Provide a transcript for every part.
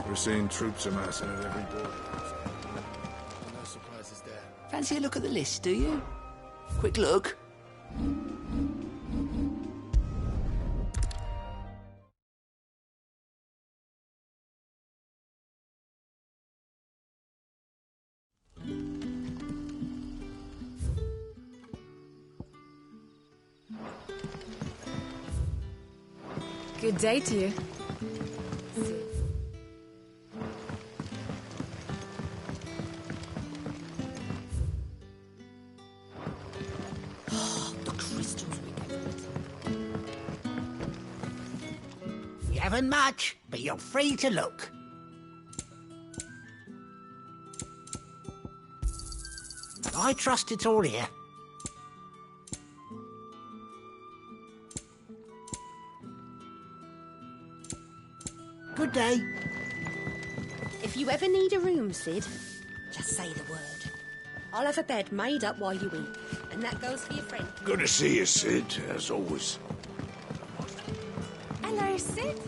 We're seeing troops amassing at every border. No surprises there. Fancy a look at the list, do you? Quick look. Good day to you. The crystals we get. You haven't much, but you're free to look. I trust it's all here. Good day. If you ever need a room, Sid, just say the word. I'll have a bed made up while you eat. And that goes for your friend. Good to see you, Sid, as always. Hello, Sid.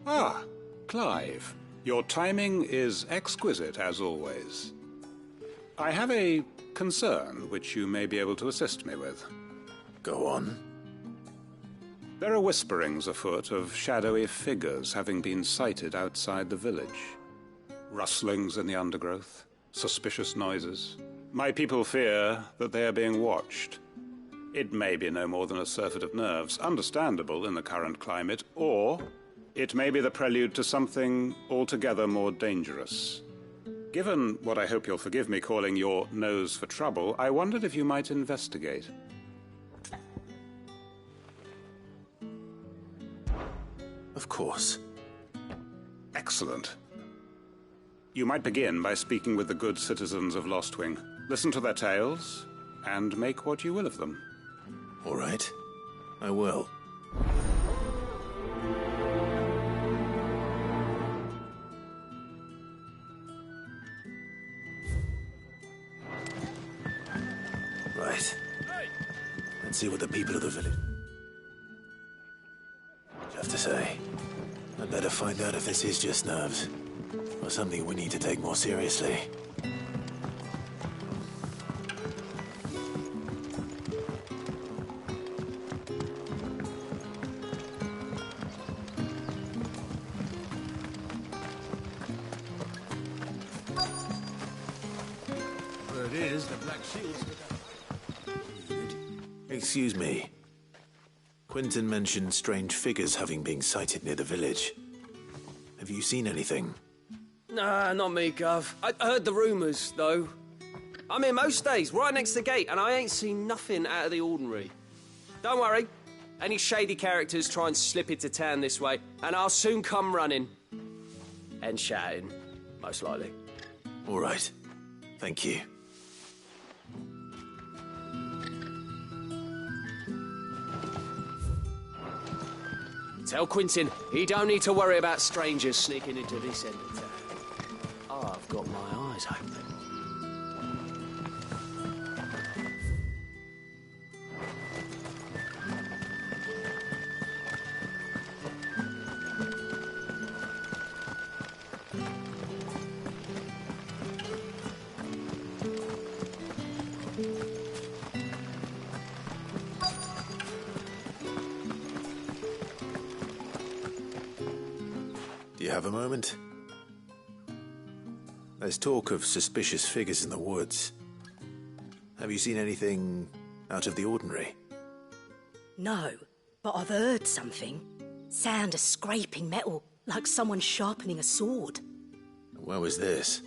Ah, Clive. Your timing is exquisite, as always. I have a concern which you may be able to assist me with. Go on. There are whisperings afoot of shadowy figures having been sighted outside the village. Rustlings in the undergrowth, suspicious noises. My people fear that they are being watched. It may be no more than a surfeit of nerves, understandable in the current climate, or it may be the prelude to something altogether more dangerous. Given what I hope you'll forgive me calling your nose for trouble, I wondered if you might investigate. Of course. Excellent. You might begin by speaking with the good citizens of Lostwing. Listen to their tales, and make what you will of them. All right. I will. Right. Let's see what the people of the village have to say. I'd better find out if this is just nerves, or something we need to take more seriously. There it is, the Black Shield. Excuse me. Quinton mentioned strange figures having been sighted near the village. Have you seen anything? Nah, not me, Gov. I heard the rumours, though. I'm here most days, right next to the gate, and I ain't seen nothing out of the ordinary. Don't worry. Any shady characters try and slip into town this way, and I'll soon come running. And shouting, most likely. All right. Thank you. Tell Quinton he don't need to worry about strangers sneaking into this end of town. I've got my eyes open. Do you have a moment? There's talk of suspicious figures in the woods. Have you seen anything out of the ordinary? No, but I've heard something. Sound of scraping metal, like someone sharpening a sword. Where was this?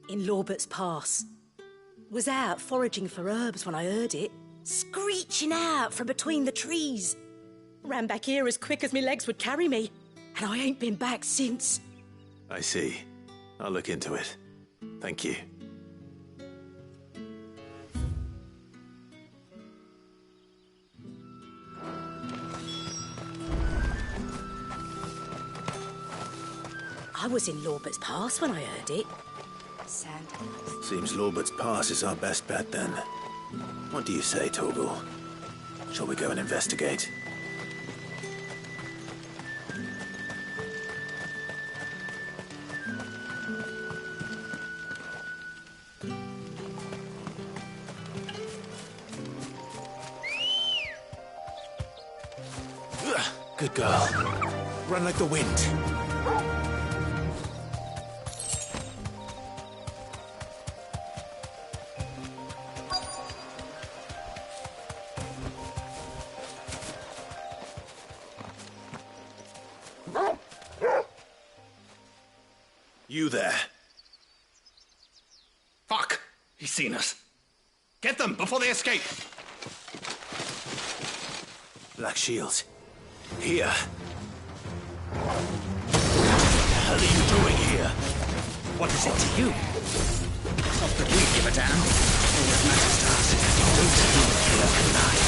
In Lorbert's Pass. Was out foraging for herbs when I heard it, screeching out from between the trees. Ran back here as quick as my legs would carry me, and I ain't been back since. I see. I'll look into it. Thank you. I was in Lorbert's Pass when I heard it. Sound. Seems Lorbert's Pass is our best bet then. What do you say, Torgal? Shall we go and investigate? Good girl. Run like the wind. You there. Fuck! He's seen us. Get them before they escape! Black Shield. Here. What the hell are you doing here? What is it to you? Not that we give a damn. All that matters to us is that you don't steal here alive.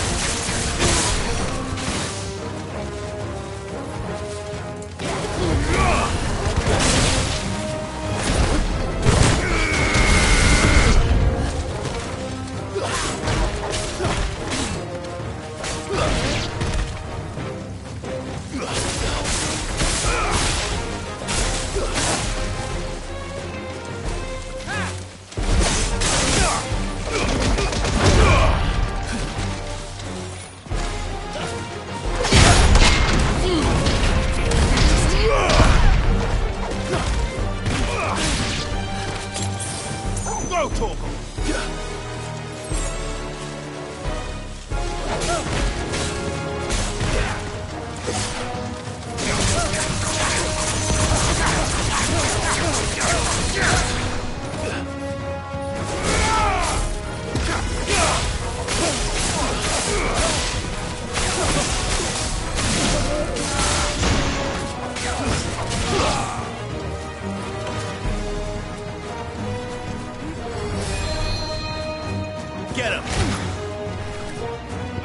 Get him!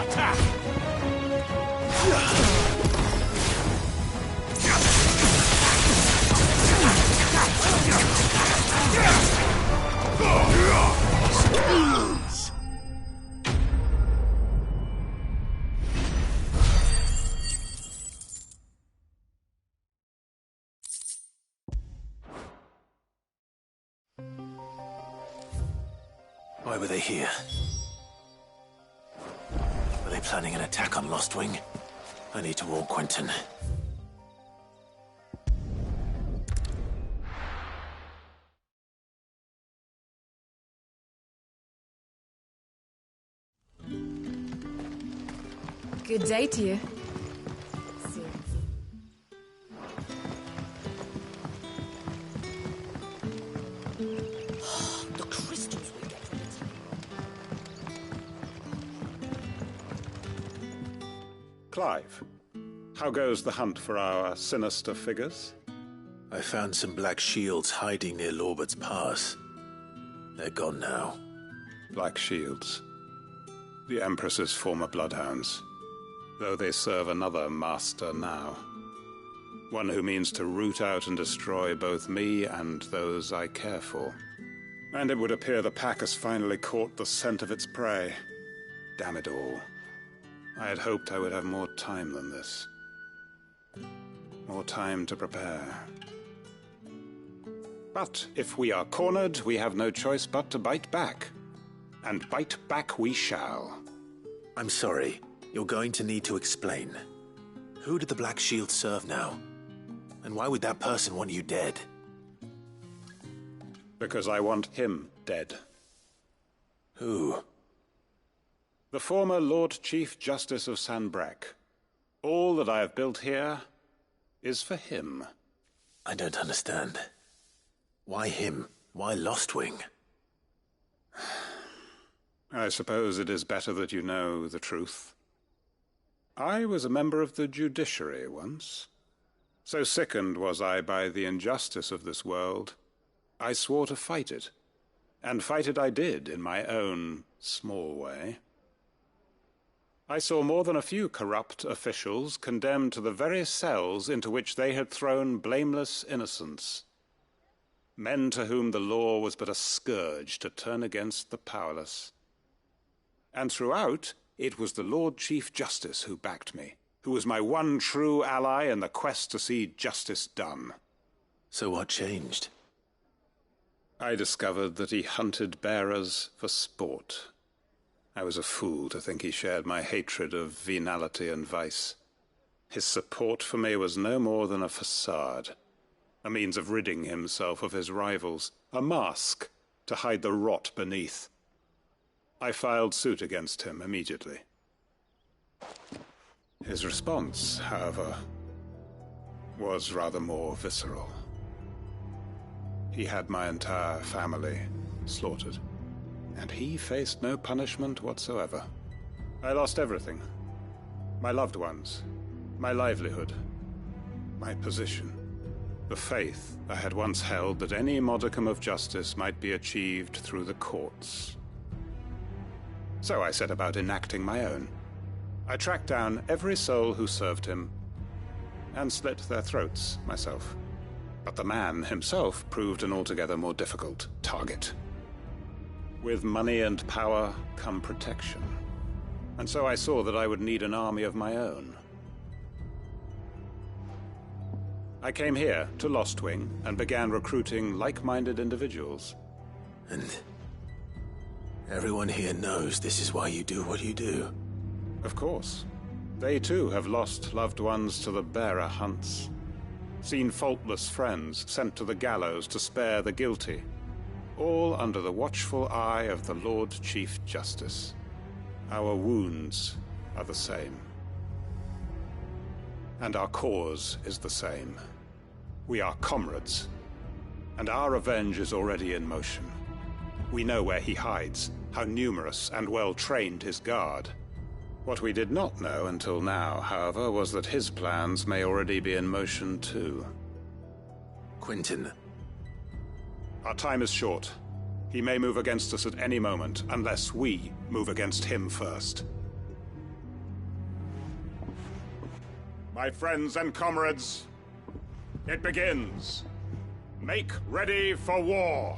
Attack! Why were they here? Were they planning an attack on Lostwing? I need to warn Quentin. Good day to you. The crystals we get from it. Clive, how goes the hunt for our sinister figures? I found some black shields hiding near Lorbert's Pass. They're gone now. Black Shields. The Empress's former bloodhounds. Though they serve another master now. One who means to root out and destroy both me and those I care for. And it would appear the pack has finally caught the scent of its prey. Damn it all. I had hoped I would have more time than this. More time to prepare. But if we are cornered, we have no choice but to bite back. And bite back we shall. I'm sorry. You're going to need to explain. Who did the Black Shield serve now? And why would that person want you dead? Because I want him dead. Who? The former Lord Chief Justice of Sanbreque. All that I have built here is for him. I don't understand. Why him? Why Lostwing? I suppose it is better that you know the truth. I was a member of the judiciary once. So sickened was I by the injustice of this world, I swore to fight it. And fight it I did, in my own small way. I saw more than a few corrupt officials condemned to the very cells into which they had thrown blameless innocents. Men to whom the law was but a scourge to turn against the powerless. And throughout, it was the Lord Chief Justice who backed me, who was my one true ally in the quest to see justice done. So what changed? I discovered that he hunted bearers for sport. I was a fool to think he shared my hatred of venality and vice. His support for me was no more than a facade, a means of ridding himself of his rivals, a mask to hide the rot beneath. I filed suit against him immediately. His response, however, was rather more visceral. He had my entire family slaughtered, and he faced no punishment whatsoever. I lost everything. My loved ones, my livelihood, my position, the faith I had once held that any modicum of justice might be achieved through the courts. So I set about enacting my own. I tracked down every soul who served him, and slit their throats myself. But the man himself proved an altogether more difficult target. With money and power come protection, and so I saw that I would need an army of my own. I came here to Lostwing and began recruiting like-minded individuals. And everyone here knows this is why you do what you do. Of course. They too have lost loved ones to the bearer hunts, seen faultless friends sent to the gallows to spare the guilty, all under the watchful eye of the Lord Chief Justice. Our wounds are the same. And our cause is the same. We are comrades, and our revenge is already in motion. We know where he hides, how numerous and well-trained his guard. What we did not know until now, however, was that his plans may already be in motion too. Quentin. Our time is short. He may move against us at any moment, unless we move against him first. My friends and comrades, it begins. Make ready for war.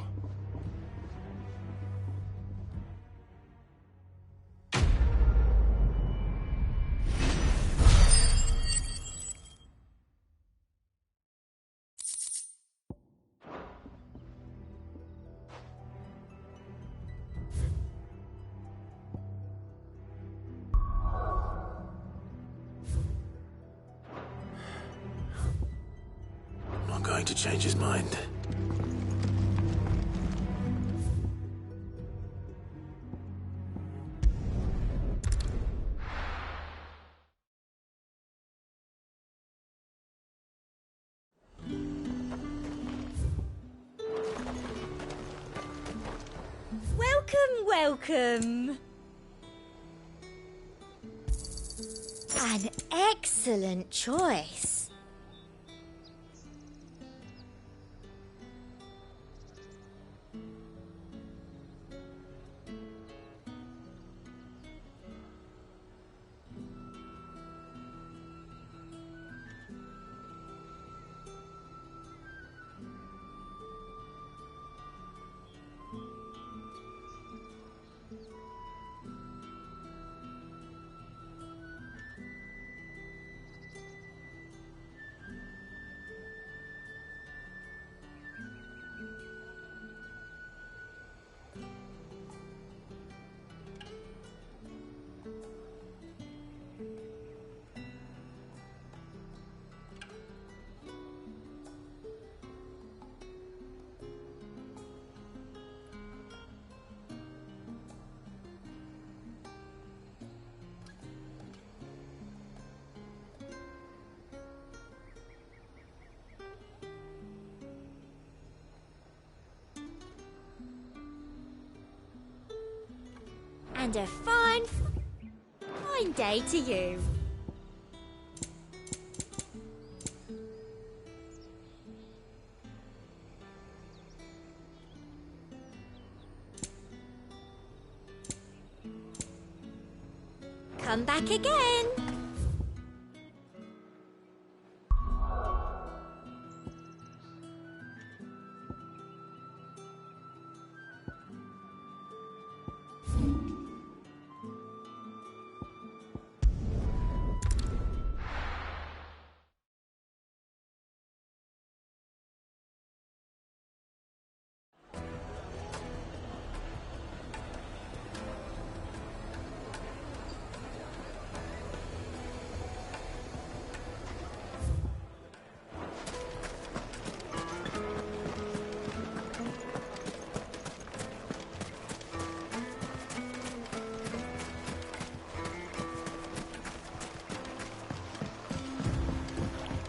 Going to change his mind. Welcome. An excellent choice. And a fine day to you. Come back again.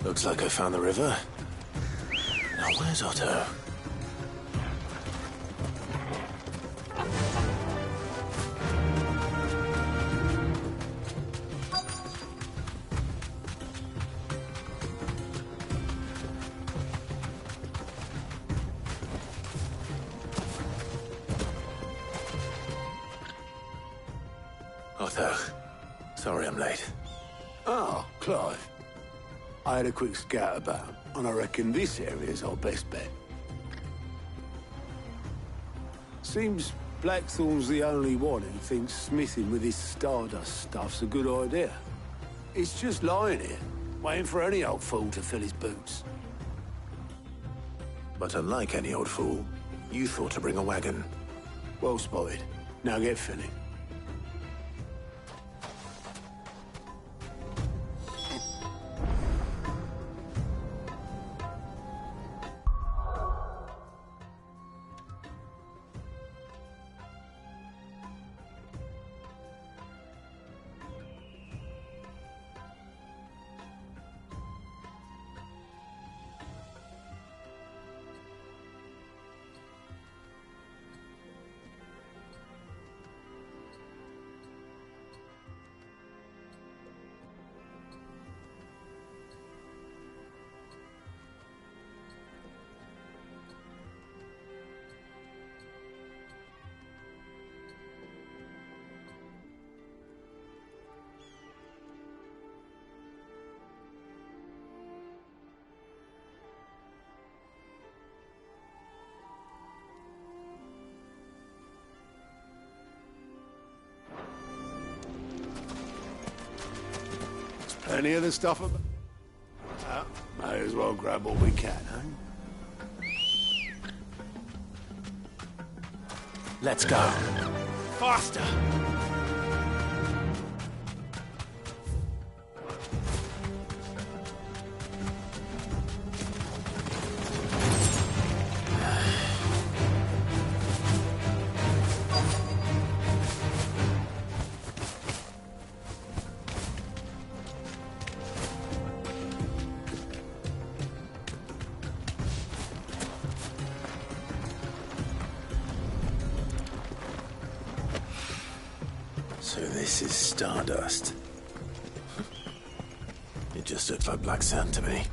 Looks like I found the river. Now where's Otto? Otto, sorry I'm late. Oh, Clive. I had a quick scout about, and I reckon this area's our best bet. Seems Blackthorn's the only one who thinks smithing with this Stardust stuff's a good idea. It's just lying here, waiting for any old fool to fill his boots. But unlike any old fool, you thought to bring a wagon. Well spotted. Now get filling. Plenty of the stuff about... Well, may as well grab what we can, eh? Let's go. Faster! So this is Stardust. It just looks like black sand to me.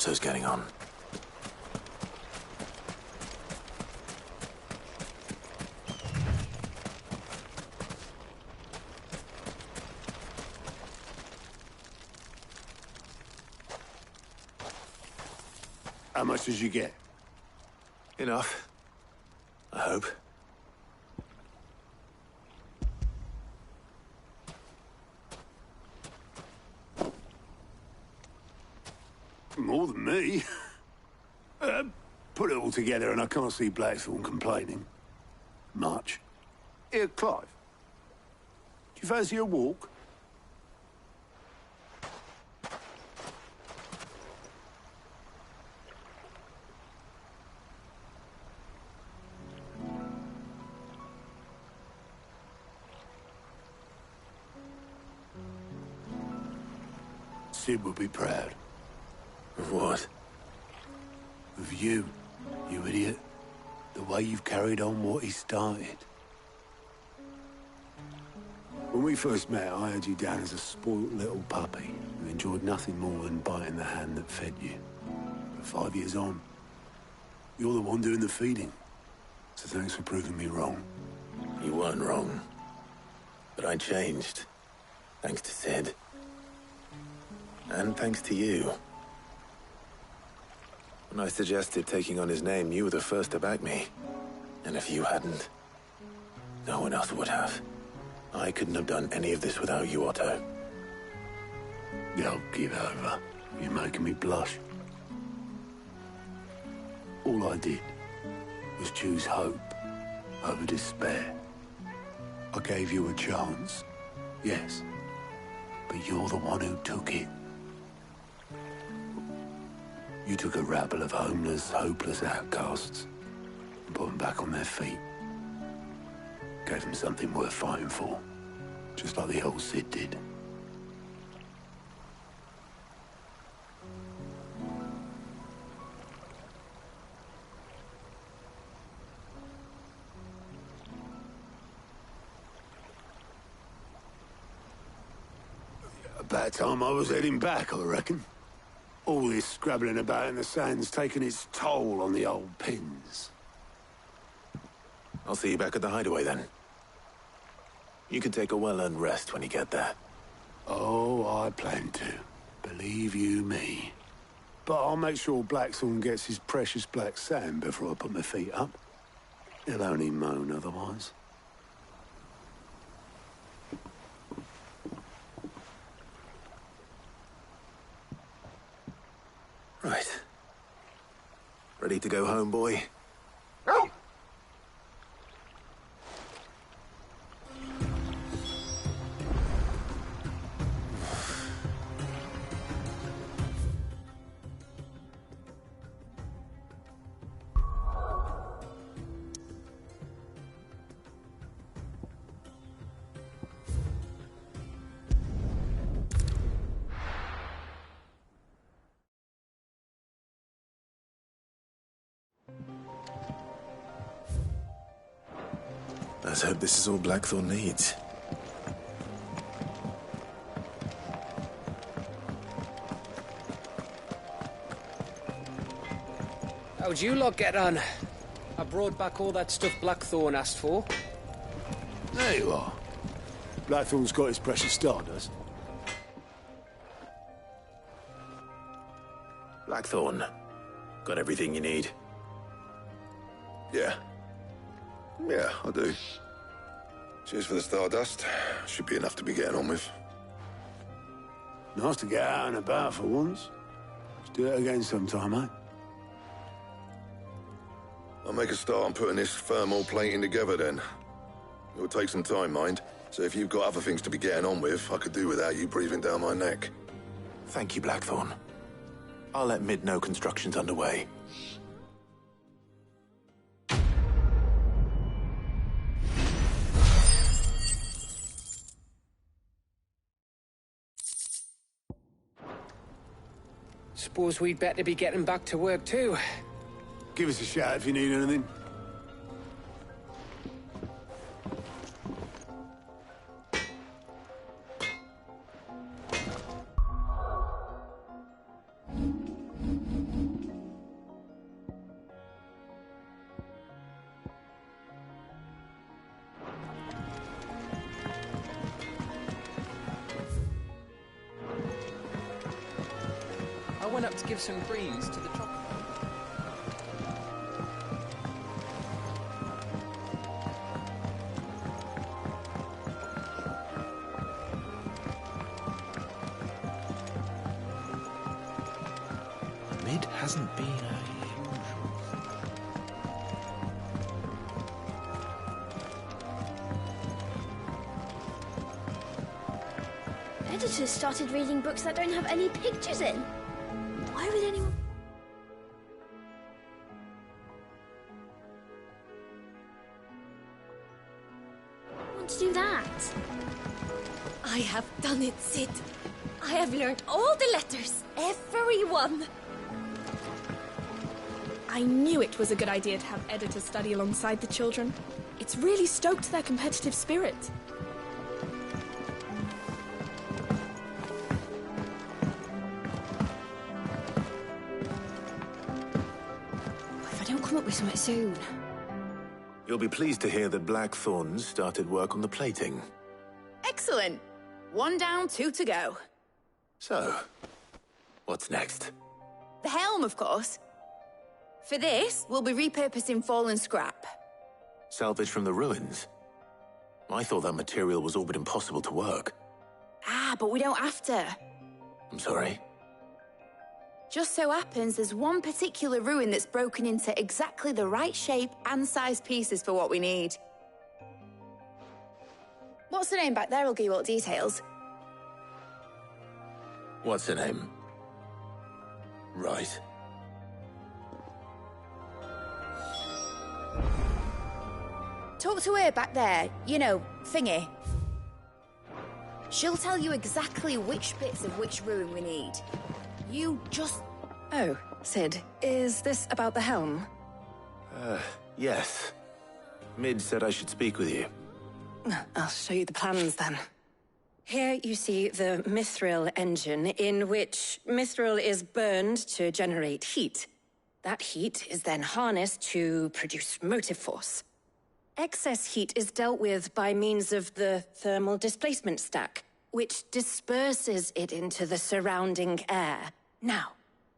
Otto's getting on. How much did you get? Enough. I hope. More than me. Put it all together and I can't see Blackthorne complaining. Much. Here, Clive. Do you fancy a walk? Sid would be proud. Of what? Of you, you idiot. The way you've carried on what he started. When we first met, I had you down as a spoilt little puppy who enjoyed nothing more than biting the hand that fed you. But 5 years on, you're the one doing the feeding. So thanks for proving me wrong. You weren't wrong. But I changed. Thanks to Sid. And thanks to you. When I suggested taking on his name, you were the first to back me. And if you hadn't, no one else would have. I couldn't have done any of this without you, Otto. Don't give over. You're making me blush. All I did was choose hope over despair. I gave you a chance, yes, but you're the one who took it. You took a rabble of homeless, hopeless outcasts and put them back on their feet. Gave them something worth fighting for, just like the old Sid did. About time I was heading back, I reckon. All this scrabbling about in the sand's taken its toll on the old pins. I'll see you back at the hideaway then. You can take a well-earned rest when you get there. Oh, I plan to. Believe you me. But I'll make sure Blackthorne gets his precious black sand before I put my feet up. He'll only moan otherwise. Right. Ready to go home, boy? Let's hope this is all Blackthorne needs. How'd you lot get on? I brought back all that stuff Blackthorne asked for. There you are. Blackthorne's got his precious stardust. Blackthorne, got everything you need? Yeah. Yeah, I do. Cheers for the stardust. Should be enough to be getting on with. Nice to get out and about for once. Let's do it again sometime, eh? I'll make a start on putting this thermal plating together then. It'll take some time, mind. So if you've got other things to be getting on with, I could do without you breathing down my neck. Thank you, Blackthorne. I'll let Mid know construction's underway. Suppose we'd better be getting back to work too. Give us a shout if you need anything. I went up to give some greens to the chopper. Mid hasn't been a Editors started reading books that don't have any pictures in. Why would anyone... want to do that? I have done it, Sid. I have learned all the letters. Every one. I knew it was a good idea to have editors study alongside the children. It's really stoked their competitive spirit. If I don't come up with something soon. You'll be pleased to hear that Blackthorn's started work on the plating. Excellent. 1 down, 2 to go. So, what's next? The helm, of course. For this, we'll be repurposing fallen scrap. Salvage from the ruins? I thought that material was all but impossible to work. Ah, but we don't have to. I'm sorry. Just so happens there's one particular ruin that's broken into exactly the right shape and size pieces for what we need. What's the name back there? I'll give you all the details. What's her name? Right. Talk to her back there. You know, thingy. She'll tell you exactly which bits of which ruin we need. You just... Oh, Sid, is this about the helm? Yes. Mid said I should speak with you. I'll show you the plans then. Here you see the Mithril engine, in which Mithril is burned to generate heat. That heat is then harnessed to produce motive force. Excess heat is dealt with by means of the thermal displacement stack, which disperses it into the surrounding air. Now,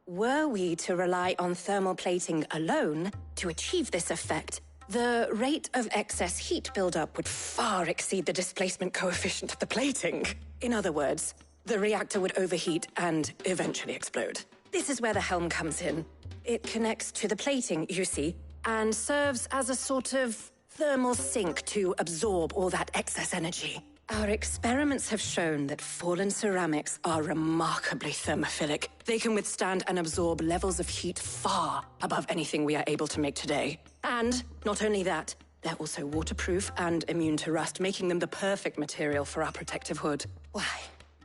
were we to rely on thermal plating alone to achieve this effect, the rate of excess heat buildup would far exceed the displacement coefficient of the plating. In other words, the reactor would overheat and eventually explode. This is where the helm comes in. It connects to the plating, you see, and serves as a sort of thermal sink to absorb all that excess energy. Our experiments have shown that fallen ceramics are remarkably thermophilic. They can withstand and absorb levels of heat far above anything we are able to make today. And not only that, they're also waterproof and immune to rust, making them the perfect material for our protective hood. Why,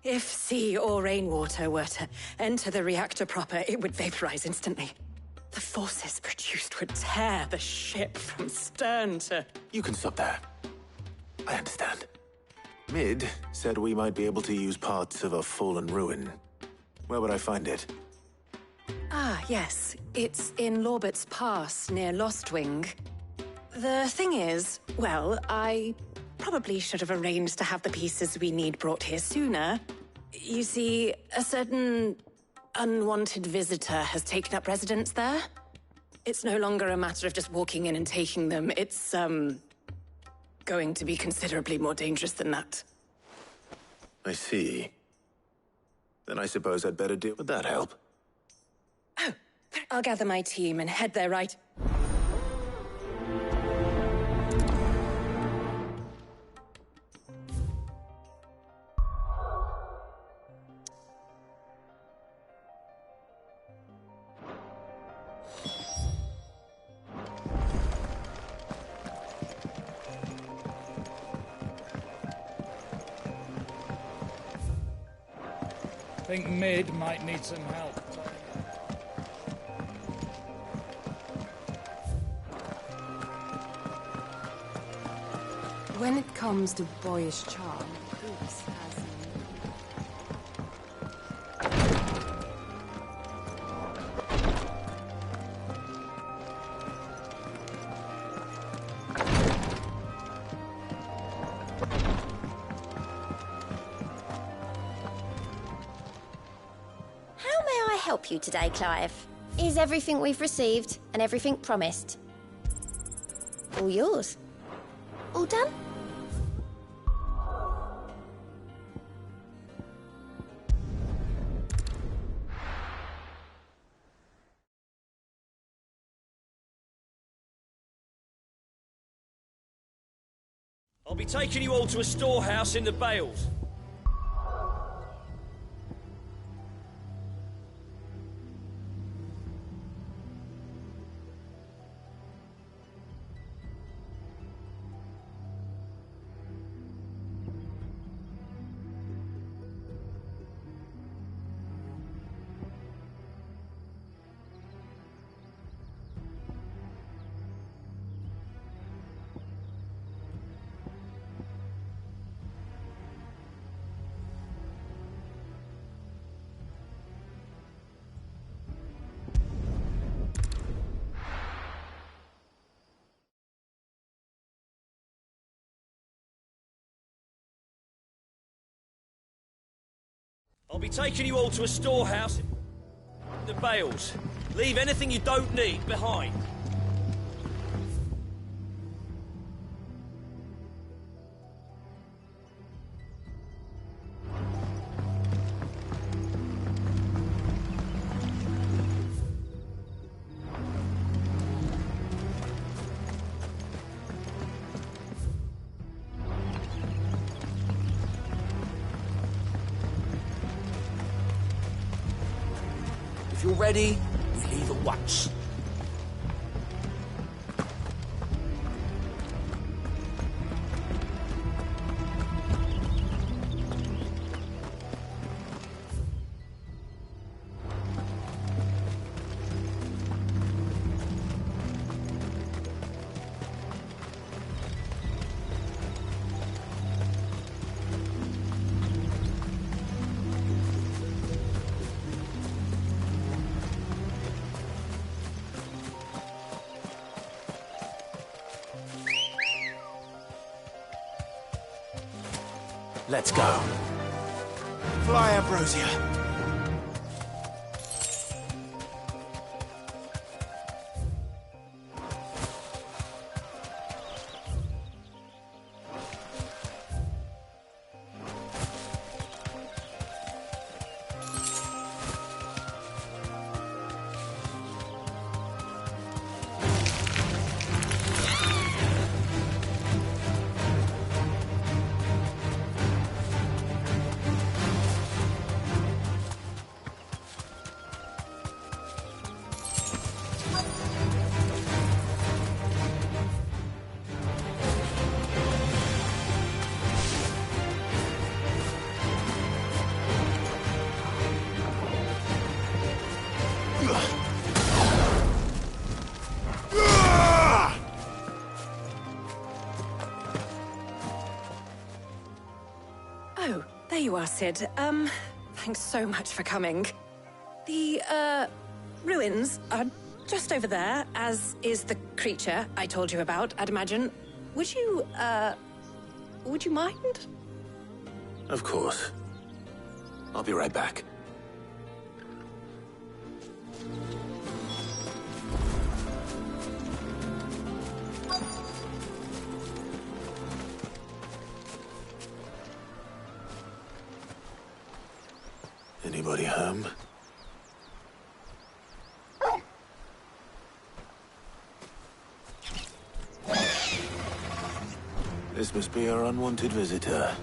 if sea or rainwater were to enter the reactor proper, it would vaporize instantly. The forces produced would tear the ship from stern to... You can stop there. I understand. Mid said we might be able to use parts of a fallen ruin. Where would I find it? Ah, yes. It's in Lorbert's Pass, near Lostwing. The thing is, well, I probably should have arranged to have the pieces we need brought here sooner. You see, a certain unwanted visitor has taken up residence there. It's no longer a matter of just walking in and taking them. It's, going to be considerably more dangerous than that. I see. Then I suppose I'd better deal with that help. Oh, I'll gather my team and head there right... I think Mid might need some help. When it comes to boyish charm, Bruce has... How may I help you today, Clive? Is everything we've received and everything promised all yours? All done? I'll be taking you all to a storehouse in the Bales. I'll be taking you all to a storehouse in the Bales. Leave anything you don't need behind. If you're ready, we leave at once. Let's go. Fly, Ambrosia. Oh, there you are, Sid. Thanks so much for coming. The, ruins are just over there, as is the creature I told you about, I'd imagine. Would you mind? Of course. I'll be right back. Anybody home? This must be our unwanted visitor.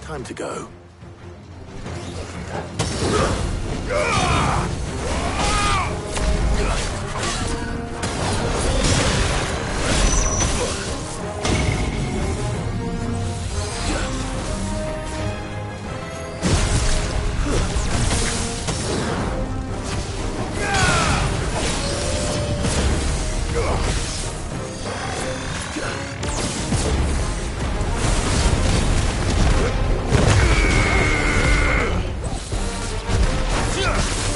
Time to go. Yeah!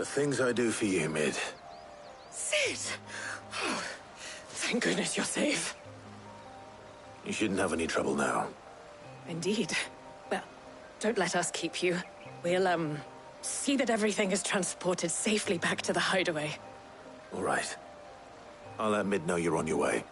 The things I do for you, Mid. Sid! Oh, thank goodness you're safe. You shouldn't have any trouble now. Indeed. Well, don't let us keep you. We'll, see that everything is transported safely back to the hideaway. All right. I'll let Mid know you're on your way.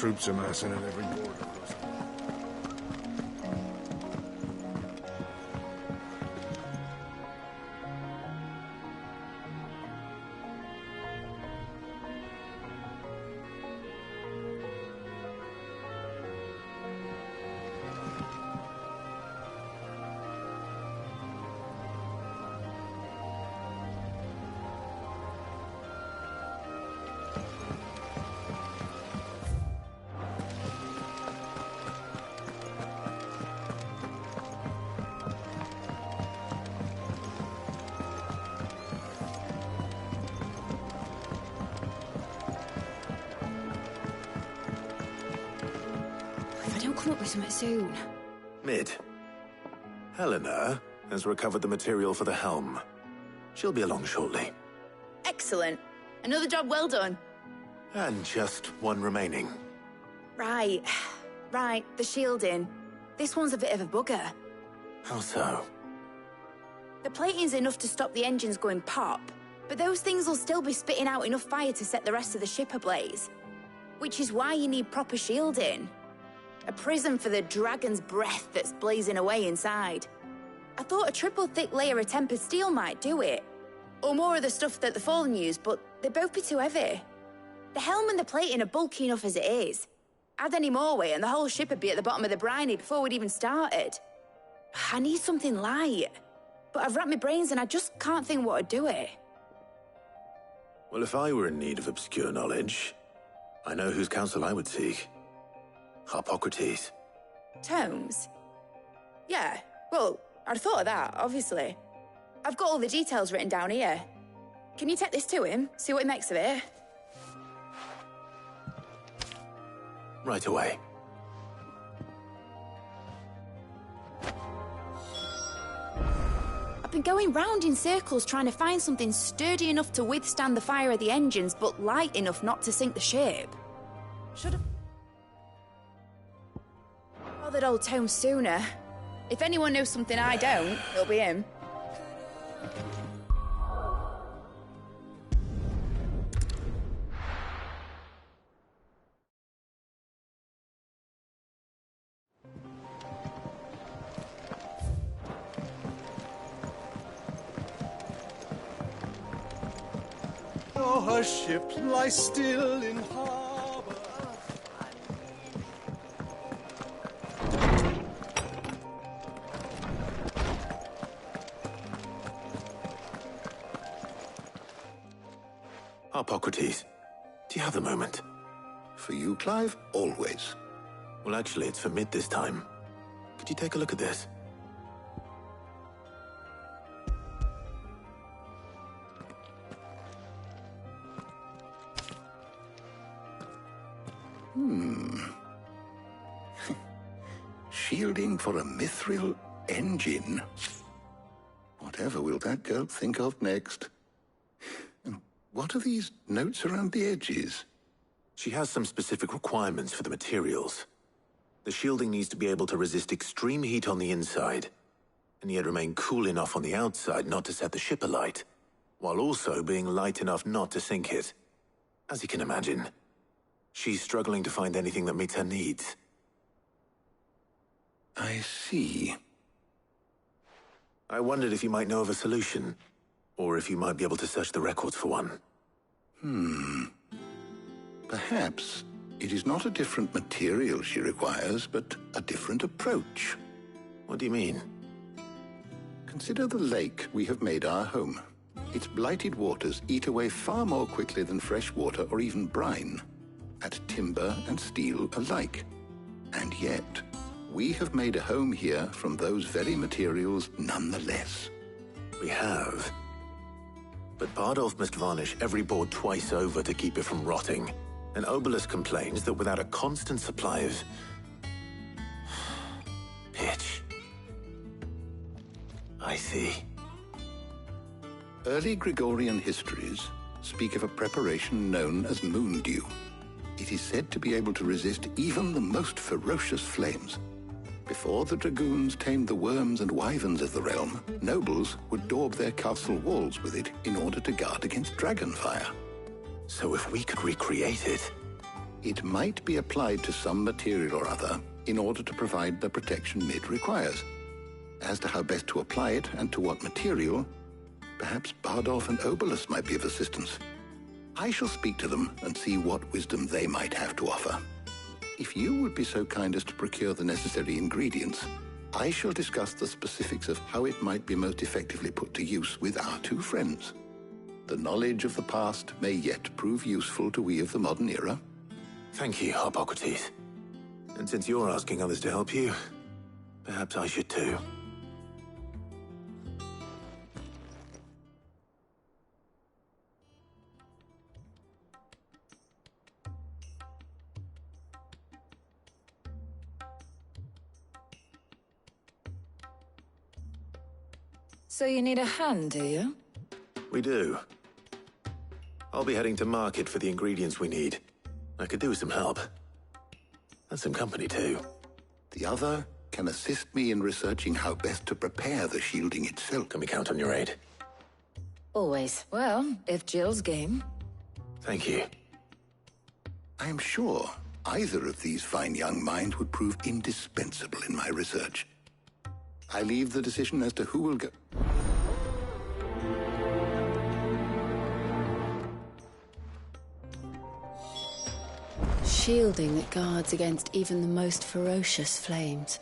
Troops amassing at every border. Come up with something soon. Mid. Helena has recovered the material for the helm. She'll be along shortly. Excellent. Another job well done. And just one remaining. Right. Right, the shielding. This one's a bit of a bugger. How so? The plating's enough to stop the engines going pop, but those things will still be spitting out enough fire to set the rest of the ship ablaze. Which is why you need proper shielding. A prism for the dragon's breath that's blazing away inside. I thought a triple thick layer of tempered steel might do it. Or more of the stuff that the Fallen use, but they'd both be too heavy. The helm and the plating are bulky enough as it is. Add any more weight and the whole ship would be at the bottom of the briny before we'd even started. I need something light. But I've racked my brains and I just can't think what would do it. Well, if I were in need of obscure knowledge, I know whose counsel I would seek. Harpocrates. Tomes? Yeah, well, I'd thought of that, obviously. I've got all the details written down here. Can you take this to him? See what he makes of it? Right away. I've been going round in circles trying to find something sturdy enough to withstand the fire of the engines, but light enough not to sink the ship. Should have bothered old Tome sooner. If anyone knows something I don't, it'll be him. Our ship lies still in harbor. Harpocrates, do you have a moment? For you, Clive? Always. Well, actually, it's for mid this time. Could you take a look at this? Shielding for a mithril engine. Whatever will that girl think of next? And what are these notes around the edges? She has some specific requirements for the materials. The shielding needs to be able to resist extreme heat on the inside, and yet remain cool enough on the outside not to set the ship alight, while also being light enough not to sink it. As you can imagine, she's struggling to find anything that meets her needs. I see. I wondered if you might know of a solution, or if you might be able to search the records for one. Perhaps it is not a different material she requires, but a different approach. What do you mean? Consider the lake we have made our home. Its blighted waters eat away far more quickly than fresh water or even brine, at timber and steel alike. And yet, we have made a home here from those very materials nonetheless. We have. But Bardolph must varnish every board twice over to keep it from rotting. And Obolus complains that without a constant supply of pitch. I see. Early Gregorian histories speak of a preparation known as moondew. It is said to be able to resist even the most ferocious flames. Before the dragoons tamed the worms and wyverns of the realm, nobles would daub their castle walls with it in order to guard against dragonfire. So if we could recreate it... It might be applied to some material or other in order to provide the protection Mid requires. As to how best to apply it and to what material, perhaps Bardolph and Obolus might be of assistance. I shall speak to them and see what wisdom they might have to offer. If you would be so kind as to procure the necessary ingredients, I shall discuss the specifics of how it might be most effectively put to use with our two friends. The knowledge of the past may yet prove useful to we of the modern era. Thank you, Harpocrates. And since you're asking others to help you, perhaps I should too. So you need a hand, do you? We do. I'll be heading to market for the ingredients we need. I could do with some help. And some company, too. The other can assist me in researching how best to prepare the shielding itself. Can we count on your aid? Always. Well, if Jill's game. Thank you. I am sure either of these fine young minds would prove indispensable in my research. I leave the decision as to who will go... Shielding that guards against even the most ferocious flames.